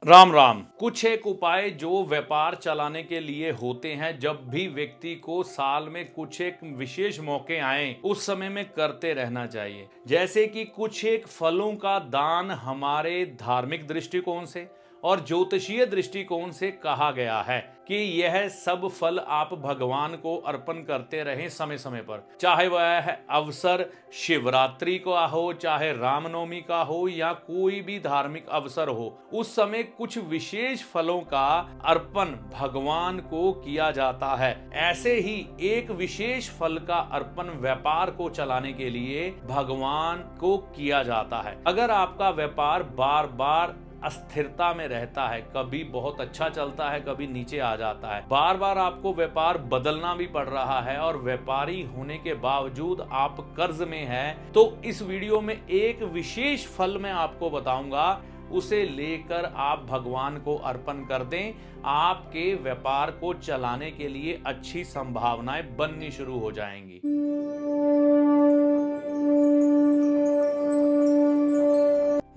राम राम। कुछ एक उपाय जो व्यापार चलाने के लिए होते हैं, जब भी व्यक्ति को साल में कुछ एक विशेष मौके आए उस समय में करते रहना चाहिए। जैसे कि कुछ एक फलों का दान हमारे धार्मिक दृष्टिकोण से और ज्योतिषीय दृष्टिकोण से कहा गया है कि यह सब फल आप भगवान को अर्पण करते रहें समय समय पर, चाहे वह अवसर शिवरात्रि का हो, चाहे रामनवमी का हो या कोई भी धार्मिक अवसर हो। उस समय कुछ विशेष फलों का अर्पण भगवान को किया जाता है। ऐसे ही एक विशेष फल का अर्पण व्यापार को चलाने के लिए भगवान को किया जाता है। अगर आपका व्यापार बार बार अस्थिरता में रहता है, कभी बहुत अच्छा चलता है, कभी नीचे आ जाता है, बार बार आपको व्यापार बदलना भी पड़ रहा है और व्यापारी होने के बावजूद आप कर्ज में हैं, तो इस वीडियो में एक विशेष फल मैं आपको बताऊंगा, उसे लेकर आप भगवान को अर्पण कर दें। आपके व्यापार को चलाने के लिए अच्छी संभावनाएं बननी शुरू हो जाएंगी।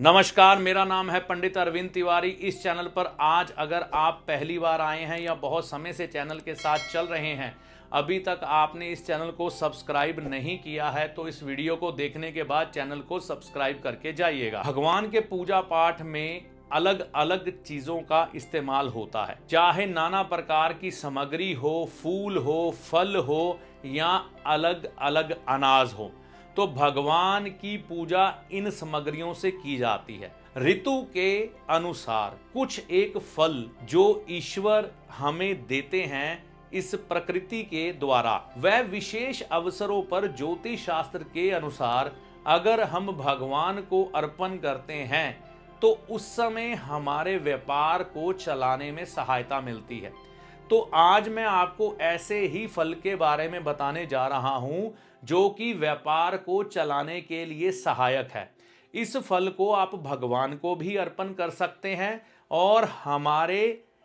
नमस्कार, मेरा नाम है पंडित अरविंद तिवारी। इस चैनल पर आज अगर आप पहली बार आए हैं या बहुत समय से चैनल के साथ चल रहे हैं, अभी तक आपने इस चैनल को सब्सक्राइब नहीं किया है, तो इस वीडियो को देखने के बाद चैनल को सब्सक्राइब करके जाइएगा। भगवान के पूजा पाठ में अलग अलग चीजों का इस्तेमाल होता है, चाहे नाना प्रकार की सामग्री हो, फूल हो, फल हो या अलग अलग अनाज हो, तो भगवान की पूजा इन सामग्रियों से की जाती है। ऋतु के अनुसार कुछ एक फल जो ईश्वर हमें देते हैं इस प्रकृति के द्वारा, वह विशेष अवसरों पर ज्योतिष शास्त्र के अनुसार अगर हम भगवान को अर्पण करते हैं तो उस समय हमारे व्यापार को चलाने में सहायता मिलती है। तो आज मैं आपको ऐसे ही फल के बारे में बताने जा रहा हूं जो कि व्यापार को चलाने के लिए सहायक है। इस फल को आप भगवान को भी अर्पण कर सकते हैं और हमारे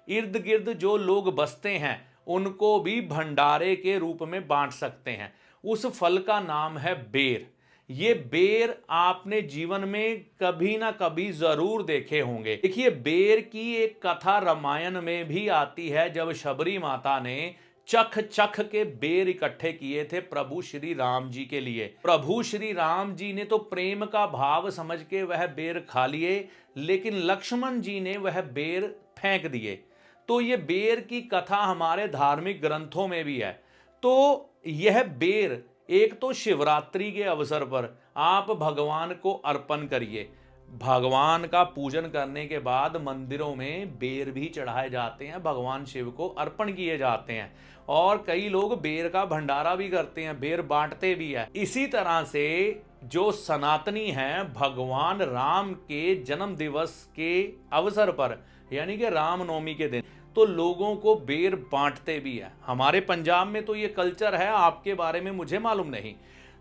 इर्द गिर्द जो लोग बसते हैं उनको भी भंडारे के रूप में बांट सकते हैं। उस फल का नाम है बेर। ये बेर आपने जीवन में कभी ना कभी जरूर देखे होंगे। देखिए, बेर की एक कथा रामायण में भी आती है, जब शबरी माता ने चख चख के बेर इकट्ठे किए थे प्रभु श्री राम जी के लिए। प्रभु श्री राम जी ने तो प्रेम का भाव समझ के वह बेर खा लिए, लेकिन लक्ष्मण जी ने वह बेर फेंक दिए। तो ये बेर की कथा हमारे धार्मिक ग्रंथों में भी है। तो यह बेर एक तो शिवरात्रि के अवसर पर आप भगवान को अर्पण करिए। भगवान का पूजन करने के बाद मंदिरों में बेर भी चढ़ाए जाते हैं, भगवान शिव को अर्पण किए जाते हैं और कई लोग बेर का भंडारा भी करते हैं, बेर बांटते भी है। इसी तरह से जो सनातनी हैं, भगवान राम के जन्म दिवस के अवसर पर यानी कि रामनवमी के दिन तो लोगों को बेर बांटते भी है। हमारे पंजाब में तो ये कल्चर है, आपके बारे में मुझे मालूम नहीं।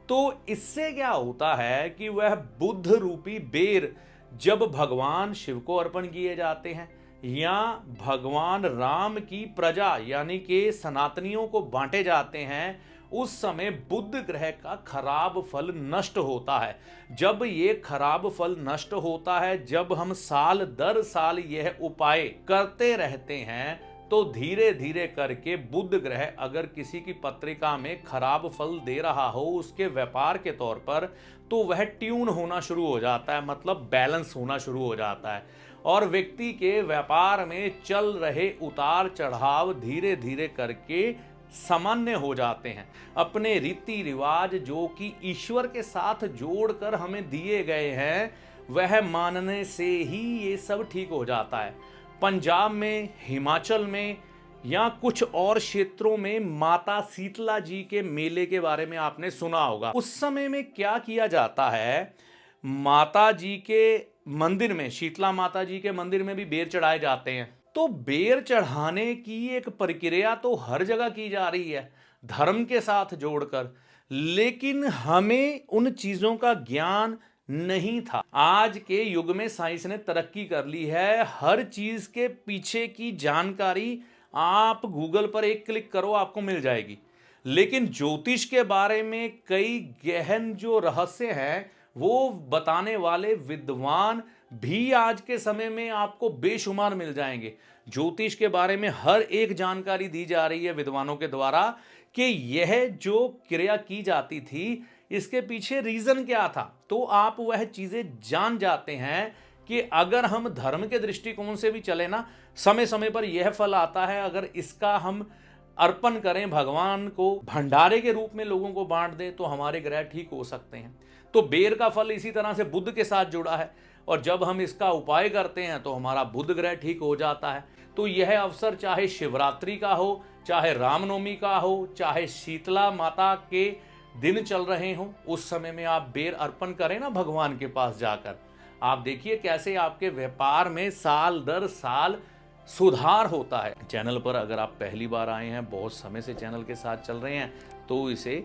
तो इससे क्या होता है कि वह बुद्ध रूपी बेर जब भगवान शिव को अर्पण किए जाते हैं या भगवान राम की प्रजा यानी कि सनातनियों को बांटे जाते हैं, उस समय बुध ग्रह का खराब फल नष्ट होता है। जब ये खराब फल नष्ट होता है, जब हम साल दर साल यह उपाय करते रहते हैं, तो धीरे धीरे करके बुध ग्रह अगर किसी की पत्रिका में खराब फल दे रहा हो उसके व्यापार के तौर पर, तो वह ट्यून होना शुरू हो जाता है, मतलब बैलेंस होना शुरू हो जाता है और व्यक्ति के व्यापार में चल रहे उतार चढ़ाव धीरे धीरे करके सामान्य हो जाते हैं। अपने रीति रिवाज जो कि ईश्वर के साथ जोड़कर हमें दिए गए हैं, वह मानने से ही ये सब ठीक हो जाता है। पंजाब में, हिमाचल में या कुछ और क्षेत्रों में माता शीतला जी के मेले के बारे में आपने सुना होगा। उस समय में क्या किया जाता है, माता जी के मंदिर में, शीतला माता जी के मंदिर में भी बेर चढ़ाए जाते हैं। तो बेर चढ़ाने की एक प्रक्रिया तो हर जगह की जा रही है धर्म के साथ जोड़कर, लेकिन हमें उन चीजों का ज्ञान नहीं था। आज के युग में साइंस ने तरक्की कर ली है, हर चीज के पीछे की जानकारी आप गूगल पर एक क्लिक करो आपको मिल जाएगी। लेकिन ज्योतिष के बारे में कई गहन जो रहस्य हैं वो बताने वाले विद्वान भी आज के समय में आपको बेशुमार मिल जाएंगे। ज्योतिष के बारे में हर एक जानकारी दी जा रही है विद्वानों के द्वारा कि यह जो क्रिया की जाती थी इसके पीछे रीजन क्या था। तो आप वह चीजें जान जाते हैं कि अगर हम धर्म के दृष्टिकोण से भी चले ना, समय समय पर यह फल आता है। अगर इसका हम अर्पण करें भगवान को, भंडारे के रूप में लोगों को बांट दें, तो हमारे ग्रह ठीक हो सकते हैं। तो बेर का फल इसी तरह से बुध के साथ जुड़ा है, और जब हम इसका उपाय करते हैं तो हमारा बुध ग्रह ठीक हो जाता है। तो यह अवसर चाहे शिवरात्रि का हो, चाहे रामनवमी का हो, चाहे शीतला माता के दिन चल रहे हों, उस समय में आप बेर अर्पण करें ना भगवान के पास जाकर, आप देखिए कैसे आपके व्यापार में साल दर साल सुधार होता है। चैनल पर अगर आप पहली बार आए हैं, बहुत समय से चैनल के साथ चल रहे हैं, तो इसे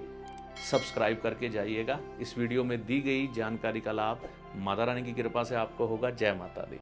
सब्सक्राइब करके जाइएगा। इस वीडियो में दी गई जानकारी का लाभ माता रानी की कृपा से आपको होगा। जय माता दी।